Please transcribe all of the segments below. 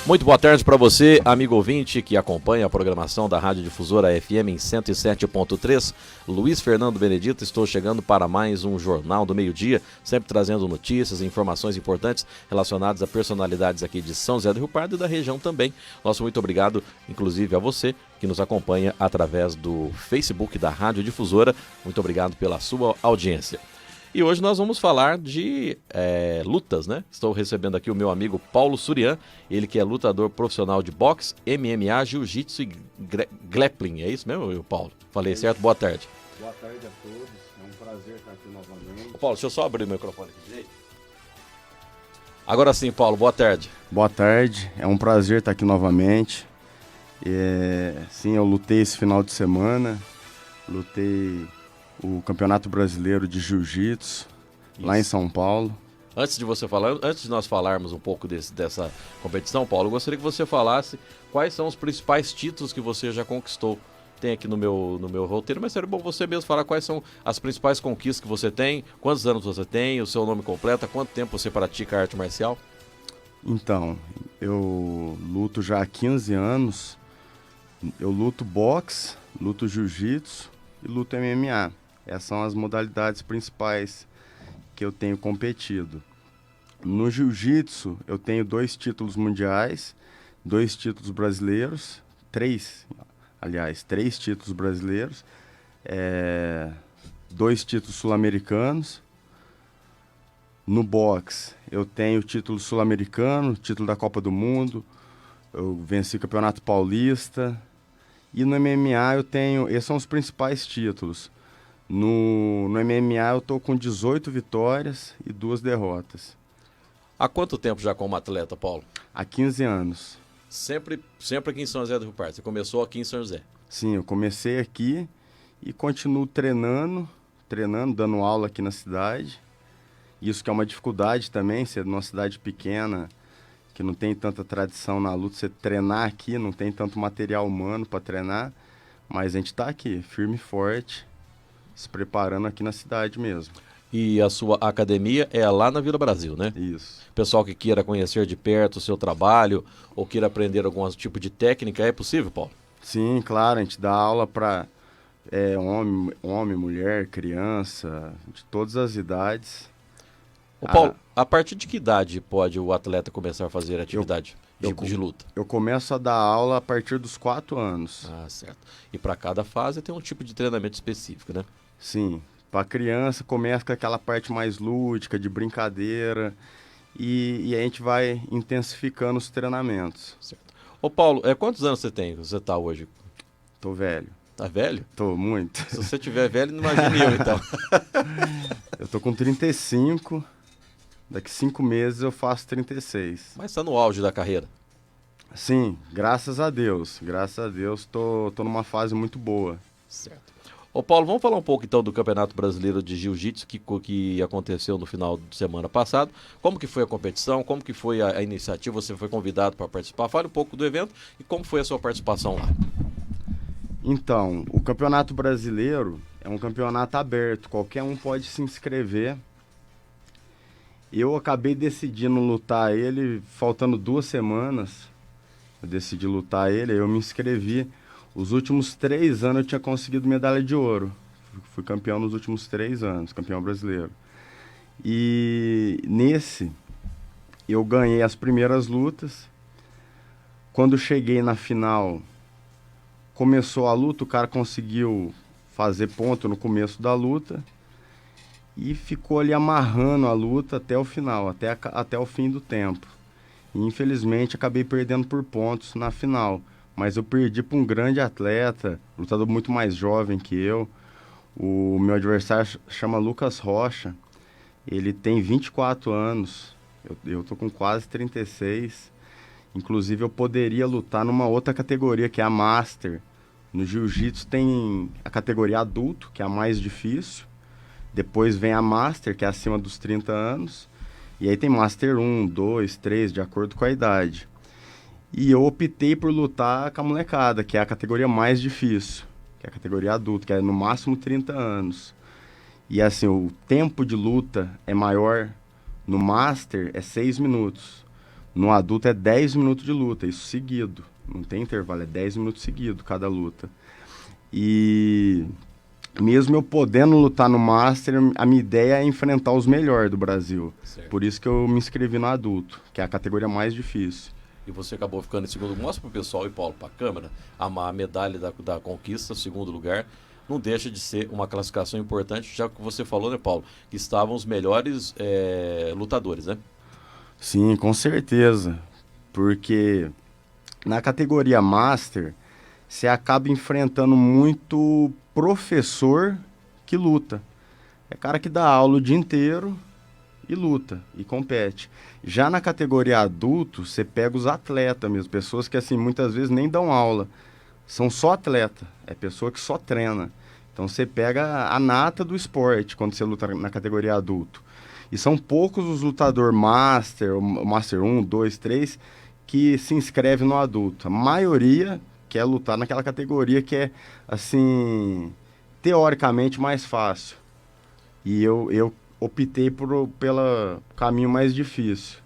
Muito boa tarde para você, amigo ouvinte que acompanha a programação da Rádio Difusora FM em 107.3. Luiz Fernando Benedito, estou chegando para mais um Jornal do Meio-Dia, sempre trazendo notícias e informações importantes relacionadas a personalidades aqui de São José do Rio Pardo e da região também. Nosso muito obrigado, inclusive, a você que nos acompanha através do Facebook da Rádio Difusora. Muito obrigado pela sua audiência. E hoje nós vamos falar de lutas, né? Estou recebendo aqui o meu amigo Paulo Surian, ele que é lutador profissional de boxe, MMA, jiu-jitsu e grappling. É isso mesmo, Paulo? Falei certo? Boa tarde. Boa tarde a todos, é um prazer estar aqui novamente. Ô, Paulo, deixa eu só abrir o microfone aqui direito. Agora sim, Paulo, boa tarde. Boa tarde, é um prazer estar aqui novamente. Sim, eu lutei esse final de semana, lutei o Campeonato Brasileiro de Jiu-Jitsu, lá em São Paulo. Antes de nós falarmos um pouco dessa competição, Paulo, eu gostaria que você falasse quais são os principais títulos que você já conquistou. Tem aqui no meu roteiro, mas seria bom você mesmo falar quais são as principais conquistas que você tem, quantos anos você tem, o seu nome completo, há quanto tempo você pratica arte marcial? Então, eu luto já há 15 anos, eu luto boxe, luto jiu-jitsu e luto MMA. Essas são as modalidades principais que eu tenho competido. No jiu-jitsu, eu tenho 2 títulos mundiais, 2 títulos brasileiros, 3 títulos brasileiros, 2 títulos sul-americanos. No boxe, eu tenho título sul-americano, título da Copa do Mundo, eu venci o Campeonato Paulista. E no MMA eu tenho, esses são os principais títulos. No MMA eu tô com 18 vitórias e 2 derrotas. Há quanto tempo já como atleta, Paulo? Há 15 anos. Sempre aqui em São José do Rio Pardo. Você começou aqui em São José? Sim, eu comecei aqui e continuo treinando, dando aula aqui na cidade. Isso que é uma dificuldade também, ser numa cidade pequena, que não tem tanta tradição na luta, você treinar aqui, não tem tanto material humano para treinar, mas a gente está aqui, firme e forte, se preparando aqui na cidade mesmo. E a sua academia é lá na Vila Brasil, né? Isso. Pessoal que queira conhecer de perto o seu trabalho ou queira aprender algum tipo de técnica, é possível, Paulo? Sim, claro, a gente dá aula para homem, mulher, criança, de todas as idades. Ô, Paulo, a partir de que idade pode o atleta começar a fazer atividade de luta? Eu começo a dar aula a partir dos 4 anos. Ah, certo. E para cada fase tem um tipo de treinamento específico, né? Sim, para criança começa com aquela parte mais lúdica, de brincadeira, e a gente vai intensificando os treinamentos. Certo. Ô, Paulo, quantos anos você tem? Você tá hoje? Tô velho. Tá velho? Tô muito. Se você tiver velho, não imagine eu, então. Eu tô com 35, daqui 5 meses eu faço 36. Mas tá no auge da carreira. Sim, graças a Deus, tô numa fase muito boa. Certo. Ô, Paulo, vamos falar um pouco então do Campeonato Brasileiro de Jiu-Jitsu que aconteceu no final de semana passado. Como que foi a competição? Como que foi a iniciativa? Você foi convidado para participar? Fale um pouco do evento e como foi a sua participação lá. Então, o Campeonato Brasileiro é um campeonato aberto, qualquer um pode se inscrever. Eu acabei decidindo lutar ele, faltando 2 semanas, eu decidi lutar ele, aí eu me inscrevi. Os últimos 3 anos eu tinha conseguido medalha de ouro. Fui campeão nos últimos 3 anos, campeão brasileiro. E nesse, eu ganhei as primeiras lutas. Quando cheguei na final, começou a luta, o cara conseguiu fazer ponto no começo da luta e ficou ali amarrando a luta até o final, até o fim do tempo. E, infelizmente, acabei perdendo por pontos na final. Mas eu perdi para um grande atleta, lutador muito mais jovem que eu. O meu adversário chama Lucas Rocha. Ele tem 24 anos. Eu tô com quase 36. Inclusive, eu poderia lutar numa outra categoria, que é a Master. No Jiu-Jitsu tem a categoria adulto, que é a mais difícil. Depois vem a Master, que é acima dos 30 anos. E aí tem Master 1, 2, 3, de acordo com a idade. E eu optei por lutar com a molecada, que é a categoria mais difícil, que é a categoria adulto, que é no máximo 30 anos. E assim, o tempo de luta é maior no Master, é 6 minutos. No adulto é 10 minutos de luta, isso seguido. Não tem intervalo, é 10 minutos seguido cada luta. E mesmo eu podendo lutar no Master, a minha ideia é enfrentar os melhores do Brasil. Certo. Por isso que eu me inscrevi no adulto, que é a categoria mais difícil. E você acabou ficando em segundo. Mostra pro pessoal e Paulo, pra câmera, a medalha da conquista, segundo lugar. Não deixa de ser uma classificação importante, já que você falou, né, Paulo, que estavam os melhores lutadores, né? Sim, com certeza. Porque na categoria Master, você acaba enfrentando muito professor que luta. É cara que dá aula o dia inteiro e luta, e compete. Já na categoria adulto, você pega os atletas mesmo, pessoas que assim, muitas vezes nem dão aula. São só atleta, é pessoa que só treina. Então você pega a nata do esporte quando você luta na categoria adulto. E são poucos os lutadores Master, o Master 1, 2, 3, que se inscrevem no adulto. A maioria quer lutar naquela categoria que é, assim, teoricamente mais fácil. E eu optei pelo caminho mais difícil.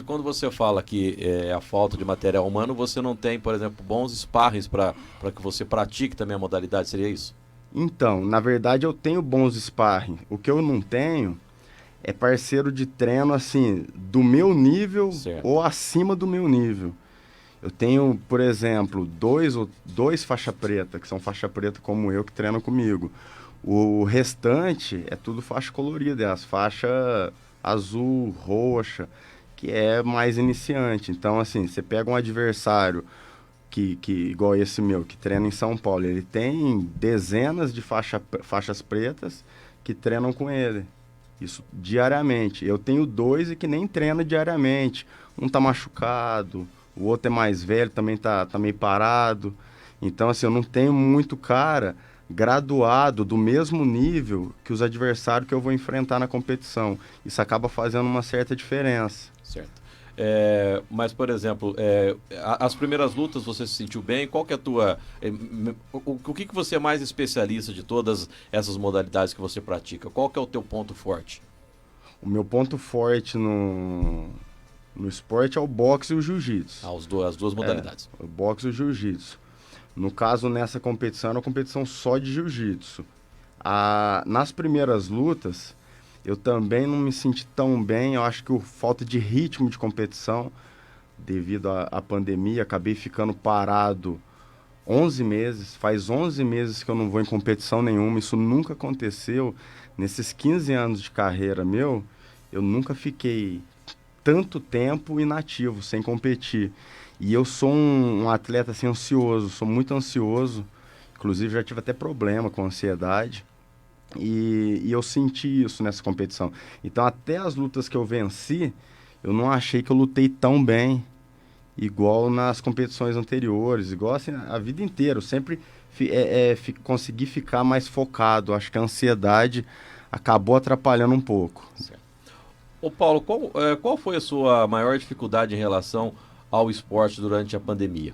Quando você fala que é a falta de material humano, você não tem, por exemplo, bons sparrings para que você pratique também a modalidade, seria isso? Então, na verdade, eu tenho bons sparring. O que eu não tenho é parceiro de treino, assim, do meu nível Certo. ou acima do meu nível. Eu tenho, por exemplo, dois faixa preta, que são faixa preta como eu, que treinam comigo. O restante é tudo faixa colorida, é as faixas azul, roxa, que é mais iniciante. Então, assim, você pega um adversário que igual esse meu, que treina em São Paulo, ele tem dezenas de faixas pretas que treinam com ele. Isso diariamente. Eu tenho dois e que nem treina diariamente. Um tá machucado, o outro é mais velho, também tá meio parado. Então, assim, eu não tenho muito cara graduado do mesmo nível que os adversários que eu vou enfrentar na competição. Isso acaba fazendo uma certa diferença. Certo. Mas, por exemplo, as primeiras lutas você se sentiu bem? Qual que é a tua... o que você é mais especialista de todas essas modalidades que você pratica? Qual que é o teu ponto forte? O meu ponto forte no esporte é o boxe e o jiu-jitsu. As duas modalidades. O boxe e o jiu-jitsu. No caso, nessa competição, era uma competição só de jiu-jitsu. Nas primeiras lutas, eu também não me senti tão bem. Eu acho que falta de ritmo de competição, devido à pandemia, acabei ficando parado 11 meses. Faz 11 meses que eu não vou em competição nenhuma. Isso nunca aconteceu. Nesses 15 anos de carreira meu, eu nunca fiquei tanto tempo inativo, sem competir. E eu sou um atleta assim, ansioso, sou muito ansioso. Inclusive já tive até problema com ansiedade. E eu senti isso nessa competição. Então até as lutas que eu venci, eu não achei que eu lutei tão bem, igual nas competições anteriores, igual assim, a vida inteira. Eu sempre consegui ficar mais focado. Acho que a ansiedade acabou atrapalhando um pouco. Certo. Ô Paulo, qual foi a sua maior dificuldade em relação ao esporte durante a pandemia?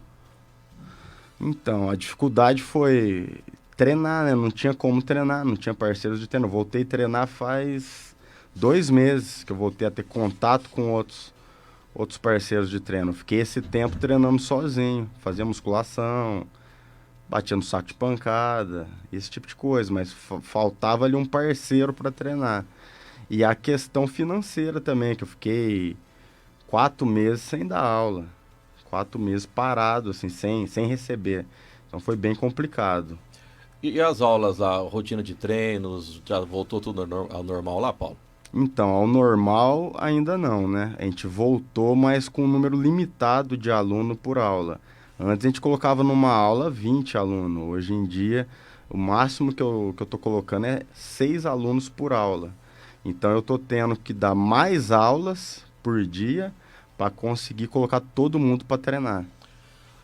Então, a dificuldade foi treinar, né? Não tinha como treinar, não tinha parceiros de treino. Eu voltei a treinar faz 2 meses que eu voltei a ter contato com outros parceiros de treino. Fiquei esse tempo treinando sozinho, fazia musculação, batia no saco de pancada, esse tipo de coisa, mas faltava ali um parceiro para treinar. E a questão financeira também, que eu fiquei 4 meses sem dar aula. 4 meses parado, assim, sem receber. Então foi bem complicado. E as aulas, a rotina de treinos, já voltou tudo ao normal lá, Paulo? Então, ao normal ainda não, né? A gente voltou, mas com um número limitado de aluno por aula. Antes a gente colocava numa aula 20 alunos. Hoje em dia, o máximo que eu tô colocando é 6 alunos por aula. Então eu tô tendo que dar mais aulas por dia para conseguir colocar todo mundo para treinar.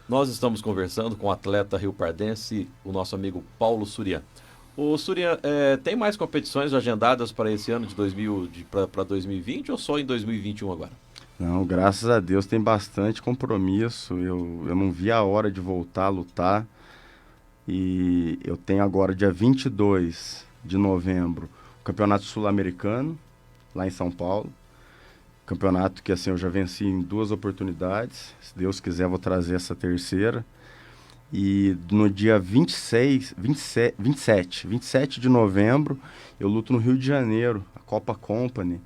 Nós estamos conversando com o atleta riopardense, o nosso amigo Paulo Surian. O Surian, tem mais competições agendadas para esse ano para 2020 ou só em 2021 agora? Não, graças a Deus tem bastante compromisso. Eu não vi a hora de voltar a lutar. E eu tenho agora, dia 22 de novembro, o Campeonato Sul-Americano, lá em São Paulo. Campeonato que assim eu já venci em 2 oportunidades. Se Deus quiser, vou trazer essa terceira. E no dia 27 de novembro, eu luto no Rio de Janeiro, a Copa Company.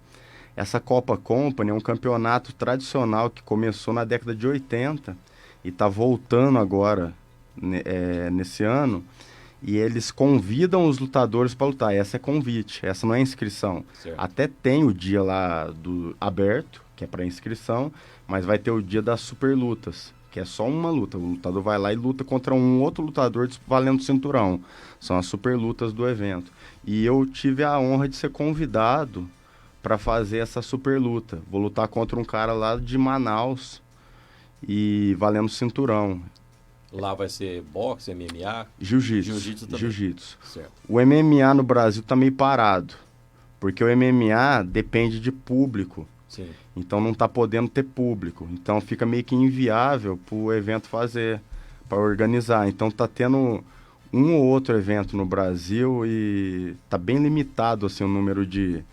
Essa Copa Company é um campeonato tradicional que começou na década de 80 e está voltando agora, nesse ano. E eles convidam os lutadores para lutar. Essa é convite, essa não é inscrição. Certo. Até tem o dia lá do aberto, que é para inscrição, mas vai ter o dia das super lutas, que é só uma luta. O lutador vai lá e luta contra um outro lutador valendo cinturão. São as super lutas do evento. E eu tive a honra de ser convidado para fazer essa super luta. Vou lutar contra um cara lá de Manaus e valendo cinturão. Lá vai ser boxe, MMA? Jiu-jitsu. Jiu-jitsu também. Jiu-jitsu. Certo. O MMA no Brasil tá meio parado, porque o MMA depende de público. Sim. Então não tá podendo ter público. Então fica meio que inviável pro evento fazer, para organizar. Então tá tendo um ou outro evento no Brasil e tá bem limitado assim o número de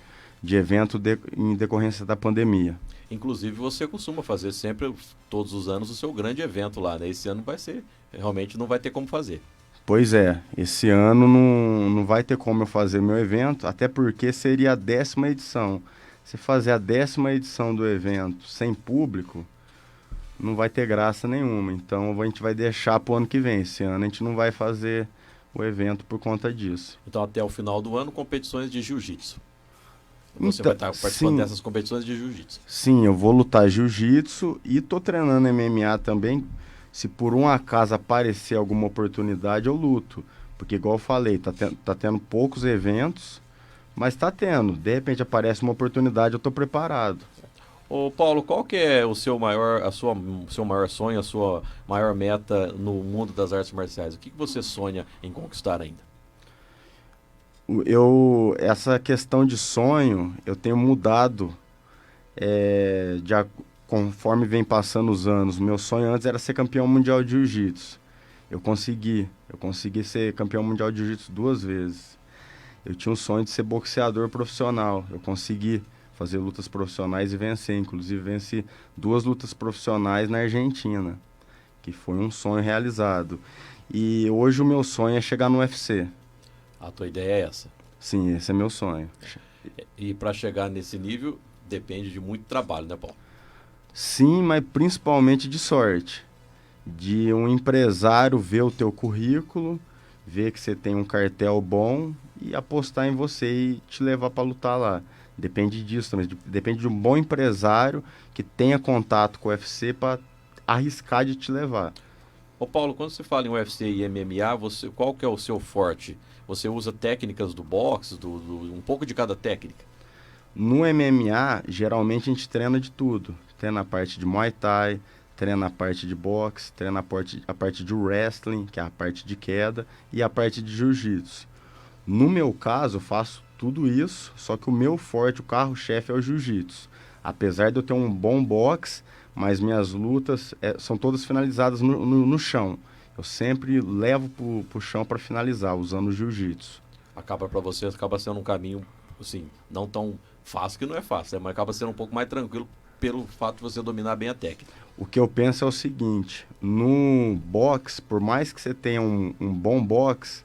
eventos em decorrência da pandemia. Inclusive, você costuma fazer sempre, todos os anos, o seu grande evento lá, né? Esse ano vai ser, realmente não vai ter como fazer. Pois é, esse ano não vai ter como eu fazer meu evento, até porque seria a 10ª edição. Se fazer a 10ª edição do evento sem público, não vai ter graça nenhuma. Então a gente vai deixar para o ano que vem. Esse ano a gente não vai fazer o evento por conta disso. Então, até o final do ano, competições de jiu-jitsu. Você Então, vai estar participando sim. dessas competições de jiu-jitsu. Sim, eu vou lutar jiu-jitsu e tô treinando MMA também. Se por um acaso aparecer alguma oportunidade, eu luto. Porque, igual eu falei, tá tendo poucos eventos, mas tá tendo. De repente aparece uma oportunidade, eu tô preparado. Ô Paulo, qual que é o seu maior sonho, a sua maior meta no mundo das artes marciais? O que você sonha em conquistar ainda? Essa questão de sonho, eu tenho mudado conforme vem passando os anos. Meu sonho antes era ser campeão mundial de jiu-jitsu. Eu consegui ser campeão mundial de jiu-jitsu 2 vezes. Eu tinha um sonho de ser boxeador profissional. Eu consegui fazer lutas profissionais e vencer. Inclusive, venci 2 lutas profissionais na Argentina, que foi um sonho realizado. E hoje o meu sonho é chegar no UFC. A tua ideia é essa? Sim, esse é meu sonho. E para chegar nesse nível, depende de muito trabalho, né, Paulo? Sim, mas principalmente de sorte. De um empresário ver o teu currículo, ver que você tem um cartel bom e apostar em você e te levar para lutar lá. Depende disso também. Depende de um bom empresário que tenha contato com o UFC para arriscar de te levar. Ô Paulo, quando você fala em UFC e MMA, qual que é o seu forte? Você usa técnicas do boxe, um pouco de cada técnica? No MMA, geralmente a gente treina de tudo. Treina a parte de Muay Thai, treina a parte de boxe, treina a parte de wrestling, que é a parte de queda, e a parte de jiu-jitsu. No meu caso, eu faço tudo isso, só que o meu forte, o carro-chefe é o jiu-jitsu. Apesar de eu ter um bom boxe, mas minhas lutas são todas finalizadas no chão. Eu sempre levo pro chão para finalizar, usando o jiu-jitsu. Para você, acaba sendo um caminho, assim, não tão fácil, que não é fácil, né? Mas acaba sendo um pouco mais tranquilo pelo fato de você dominar bem a técnica. O que eu penso é o seguinte, no boxe, por mais que você tenha um bom boxe,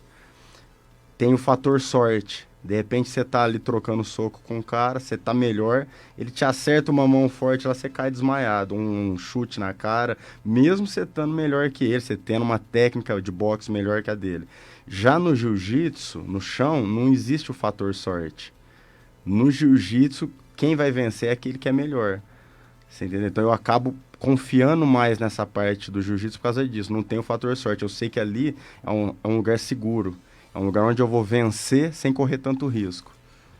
tem o fator sorte. De repente você tá ali trocando soco com o cara, você tá melhor, ele te acerta uma mão forte, lá você cai desmaiado, um chute na cara, mesmo você estando melhor que ele, você tendo uma técnica de boxe melhor que a dele. Já no jiu-jitsu, no chão, não existe o fator sorte. No jiu-jitsu, quem vai vencer é aquele que é melhor. Você entendeu? Então eu acabo confiando mais nessa parte do jiu-jitsu por causa disso. Não tem o fator sorte. Eu sei que ali é um lugar seguro. É um lugar onde eu vou vencer sem correr tanto risco.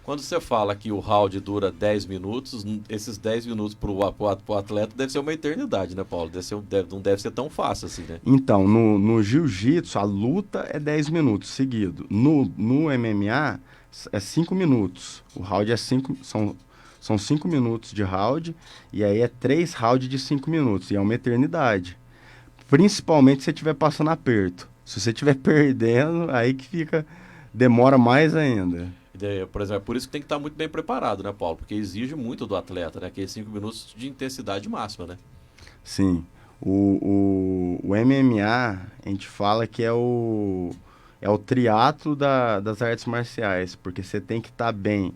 Quando você fala que o round dura 10 minutos, esses 10 minutos para o atleta deve ser uma eternidade, né, Paulo? Não deve ser tão fácil assim, né? Então, no jiu-jitsu, a luta é 10 minutos seguido. No MMA, é 5 minutos. O round é 5... São 5 minutos de round, e aí é 3 rounds de 5 minutos, e é uma eternidade. Principalmente se você estiver passando aperto. Se você estiver perdendo, aí que demora mais ainda. Por exemplo, é por isso que tem que estar muito bem preparado, né, Paulo? Porque exige muito do atleta, né? Aqueles 5 minutos de intensidade máxima, né? Sim. O MMA, a gente fala que é o triatlo das artes marciais, porque você tem que estar bem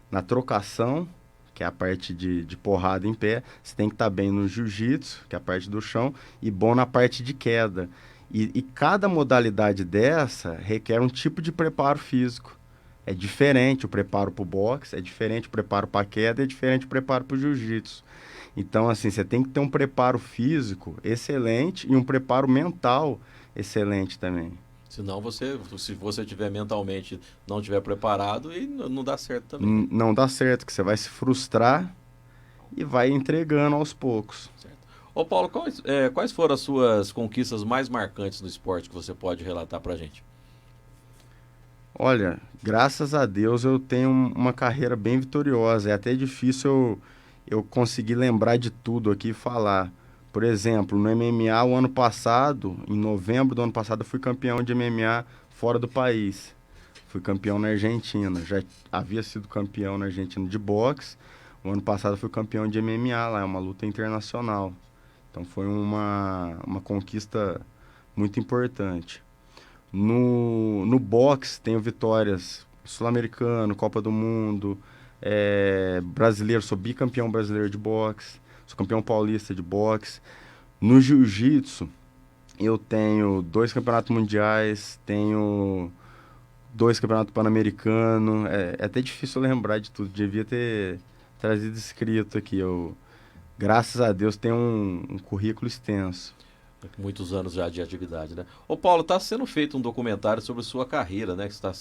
na trocação, que é a parte de porrada em pé, você tem que estar bem no jiu-jitsu, que é a parte do chão, e bom na parte de queda. E cada modalidade dessa requer um tipo de preparo físico. É diferente o preparo para o boxe, é diferente o preparo para a queda, é diferente o preparo para o jiu-jitsu. Então, assim, você tem que ter um preparo físico excelente e um preparo mental excelente também. Senão se você tiver mentalmente não tiver preparado, e não dá certo também, né? Não dá certo, que você vai se frustrar e vai entregando aos poucos. Certo. Ô Paulo, quais foram as suas conquistas mais marcantes no esporte que você pode relatar pra gente? Olha, graças a Deus eu tenho uma carreira bem vitoriosa. É até difícil eu conseguir lembrar de tudo aqui e falar. Por exemplo, no MMA, o ano passado, em novembro do ano passado, eu fui campeão de MMA fora do país. Fui campeão na Argentina. Já havia sido campeão na Argentina de boxe. O ano passado eu fui campeão de MMA lá, é uma luta internacional. Então foi uma conquista muito importante. No boxe, tenho vitórias sul-americano, Copa do Mundo, brasileiro, sou bicampeão brasileiro de boxe, sou campeão paulista de boxe. No jiu-jitsu, eu tenho 2 campeonatos mundiais, tenho 2 campeonatos pan-americanos. É até difícil lembrar de tudo, devia ter trazido escrito aqui. Graças a Deus, tenho um currículo extenso. Muitos anos já de atividade, né? Ô Paulo, está sendo feito um documentário sobre sua carreira, né? Que está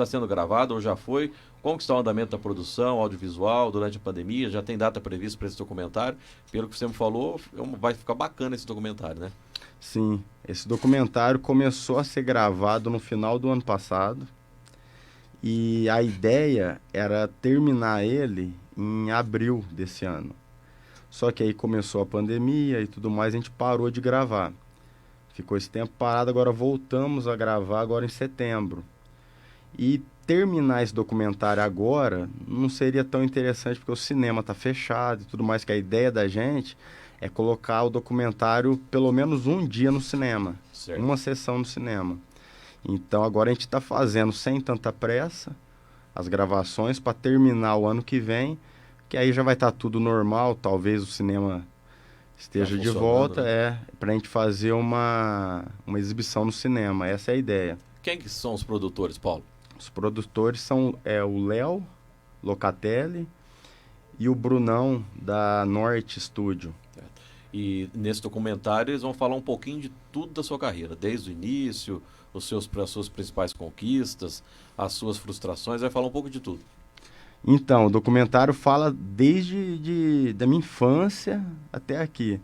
sendo gravado ou já foi? Como que está o andamento da produção, audiovisual, durante a pandemia? Já tem data prevista para esse documentário? Pelo que você me falou, vai ficar bacana esse documentário, né? Sim, esse documentário começou a ser gravado no final do ano passado e a ideia era terminar ele em abril desse ano. Só que aí começou a pandemia e tudo mais, a gente parou de gravar. Ficou esse tempo parado, agora voltamos a gravar agora em setembro. E terminar esse documentário agora não seria tão interessante porque o cinema está fechado e tudo mais, que a ideia da gente é colocar o documentário pelo menos um dia no cinema, Certo. uma sessão no cinema. Então agora a gente está fazendo sem tanta pressa as gravações para terminar o ano que vem, que aí já vai estar tudo normal, talvez o cinema esteja de volta, né? para a gente fazer uma exibição no cinema. Essa é a ideia. Quem que são os produtores, Paulo? Os produtores são o Léo Locatelli e o Brunão, da Norte Studio. E nesse documentário eles vão falar um pouquinho de tudo da sua carreira, desde o início, as suas principais conquistas, as suas frustrações, vai falar um pouco de tudo. Então, o documentário fala da minha infância até aqui.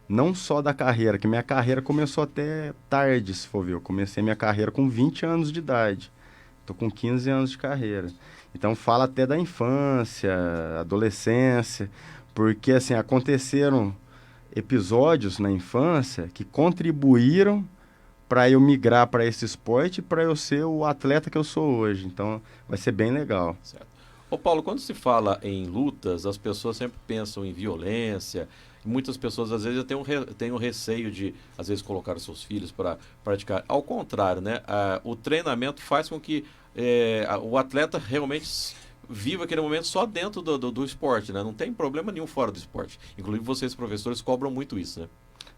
Não só da carreira, que minha carreira começou até tarde, se for ver. Eu comecei minha carreira com 20 anos de idade. Estou com 15 anos de carreira. Então, fala até da infância, adolescência, porque, assim, aconteceram episódios na infância que contribuíram para eu migrar para esse esporte e para eu ser o atleta que eu sou hoje. Então, vai ser bem legal. Certo. Ô Paulo, quando se fala em lutas, as pessoas sempre pensam em violência. Muitas pessoas, às vezes, têm um receio de, às vezes, colocar os seus filhos para praticar. Ao contrário, né? O treinamento faz com que o atleta realmente viva aquele momento só dentro do esporte, né? Não tem problema nenhum fora do esporte. Inclusive, vocês, professores, cobram muito isso, né?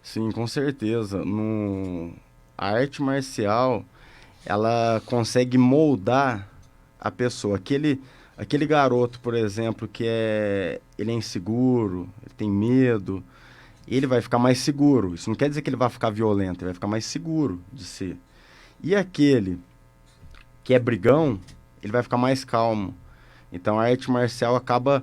Sim, com certeza. A arte marcial, ela consegue moldar a pessoa. Aquele garoto, por exemplo, ele é inseguro, ele tem medo, ele vai ficar mais seguro. Isso não quer dizer que ele vai ficar violento, ele vai ficar mais seguro de si. E aquele que é brigão, ele vai ficar mais calmo. Então a arte marcial acaba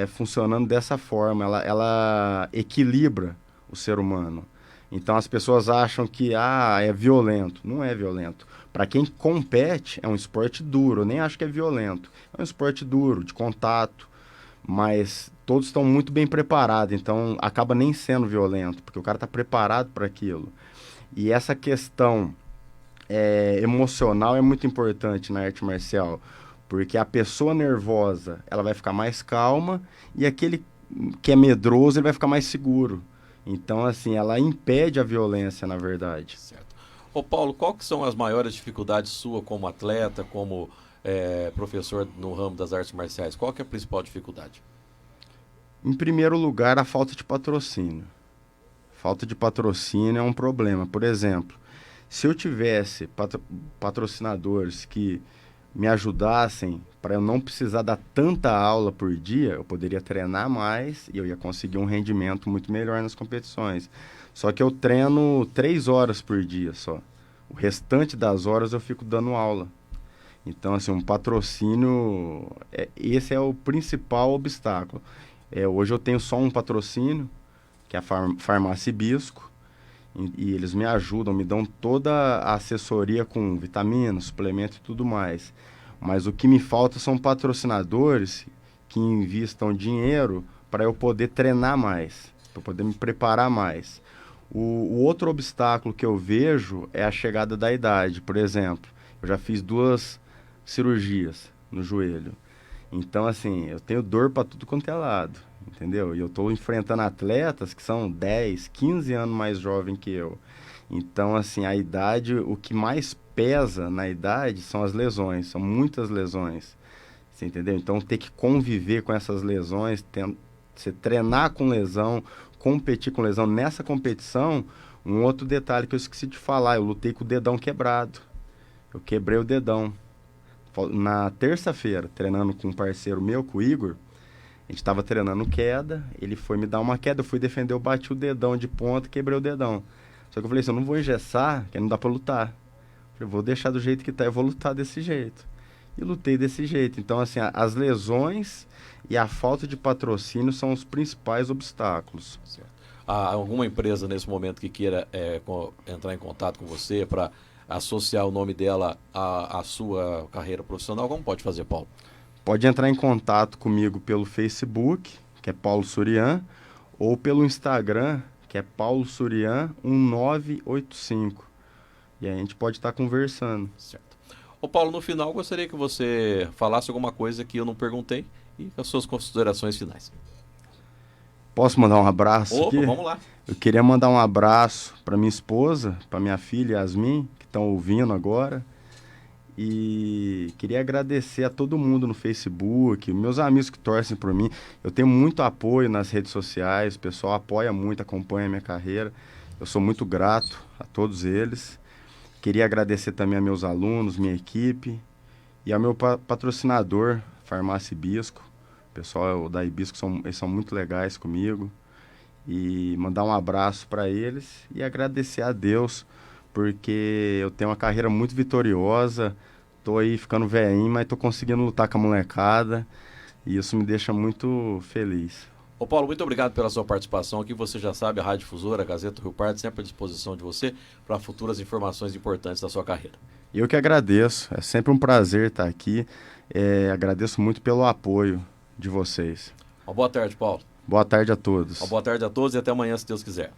funcionando dessa forma, ela equilibra o ser humano. Então as pessoas acham que é violento. Não é violento. Para quem compete, é um esporte duro. Eu nem acho que é violento. É um esporte duro, de contato, mas todos estão muito bem preparados, então acaba nem sendo violento, porque o cara está preparado para aquilo. E essa questão emocional é muito importante na arte marcial, Porque a pessoa nervosa, ela vai ficar mais calma e aquele que é medroso, ele vai ficar mais seguro. Então, assim, ela impede a violência, na verdade. Certo. Ô Paulo, qual que são as maiores dificuldades sua como atleta, como professor no ramo das artes marciais? Qual que é a principal dificuldade? Em primeiro lugar, a falta de patrocínio. Falta de patrocínio é um problema. Por exemplo, se eu tivesse patrocinadores que me ajudassem para eu não precisar dar tanta aula por dia, eu poderia treinar mais e eu ia conseguir um rendimento muito melhor nas competições. Só que eu treino 3 horas por dia só. O restante das horas eu fico dando aula. Então, assim, um patrocínio, esse é o principal obstáculo. Hoje eu tenho só um patrocínio, que é a Farmácia Hibisco, e eles me ajudam, me dão toda a assessoria com vitaminas, suplementos e tudo mais. Mas o que me falta são patrocinadores que investam dinheiro para eu poder treinar mais, para poder me preparar mais. O outro obstáculo que eu vejo é a chegada da idade. Por exemplo, eu já fiz 2 cirurgias no joelho. Então, assim, eu tenho dor para tudo quanto é lado, entendeu? E eu estou enfrentando atletas que são 10, 15 anos mais jovens que eu. Então, assim, a idade, o que mais pesa na idade são as lesões, são muitas lesões, você entendeu? Então, ter que conviver com essas lesões, você treinar com lesão, competir com lesão. Nessa competição, um outro detalhe que eu esqueci de falar, eu lutei com o dedão quebrado. Eu quebrei o dedão. Na terça-feira, treinando com um parceiro meu, com o Igor, a gente estava treinando queda, ele foi me dar uma queda, eu fui defender, eu bati o dedão de ponta e quebrei o dedão. Só que eu falei assim, eu não vou engessar, que não dá pra lutar. Eu vou deixar do jeito que tá, eu vou lutar desse jeito. E lutei desse jeito. Então, assim, as lesões e a falta de patrocínio são os principais obstáculos. Certo. Há alguma empresa nesse momento que queira entrar em contato com você para associar o nome dela à sua carreira profissional? Como pode fazer, Paulo? Pode entrar em contato comigo pelo Facebook, que é Paulo Surian, ou pelo Instagram, que é Paulo Surian 1985. E aí a gente pode estar conversando. Certo. Ô Paulo, no final gostaria que você falasse alguma coisa que eu não perguntei e as suas considerações finais. Posso mandar um abraço aqui? Vamos lá. Eu queria mandar um abraço para minha esposa, para minha filha Yasmin, que estão ouvindo agora. E queria agradecer a todo mundo no Facebook, meus amigos que torcem por mim. Eu tenho muito apoio nas redes sociais, o pessoal apoia muito, acompanha a minha carreira. Eu sou muito grato a todos eles. Queria agradecer também a meus alunos, minha equipe e ao meu patrocinador, Farmácia Hibisco. O pessoal da Hibisco eles são muito legais comigo. E mandar um abraço para eles e agradecer a Deus, porque eu tenho uma carreira muito vitoriosa, tô aí ficando velhinho, mas tô conseguindo lutar com a molecada e isso me deixa muito feliz. Ô Paulo, muito obrigado pela sua participação aqui. Você já sabe, a Rádio Difusora, a Gazeta Rio Pardo, sempre à disposição de você para futuras informações importantes da sua carreira. Eu que agradeço, é sempre um prazer estar aqui, agradeço muito pelo apoio de vocês. Uma boa tarde, Paulo. Boa tarde a todos. Uma boa tarde a todos e até amanhã, se Deus quiser.